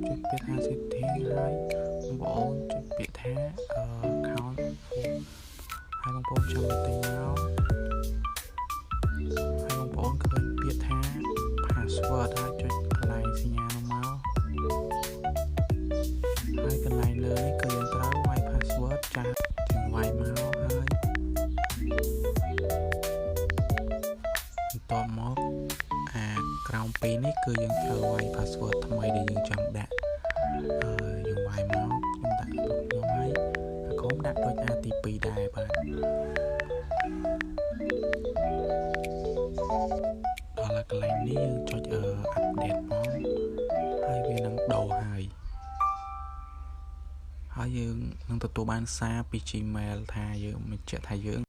ចុចពាក្យថា setting ហើយបងប្អូនចុចពាក្យថា account ហើយបងប្អូនចាំទៅមកហើយបងប្អូនឃើញពាក្យថា password ហើយចុចកន្លែងសញ្ញានោះមកហើយកន្លែងលើនេះគឺយើងត្រូវវាយ password ចាស់ជាងវាយមកហើយបន្ទាប់មកក្រោមពីនេះគឺយើងត្រូវវាយ password ថ្មីដែលយើងចង់ដាក់យើងវាយមកខ្ញុំដាក់របស់ខ្ញុំហើយក្រុមដាក់ដូច A ទី2ដែរបាទដល់កន្លែងនេះយើងចុចupdate មកហើយវានឹងដូរហើយយើងនឹងទទួលបានសារពី Gmail ថាយើងបញ្ជាក់ថាយើង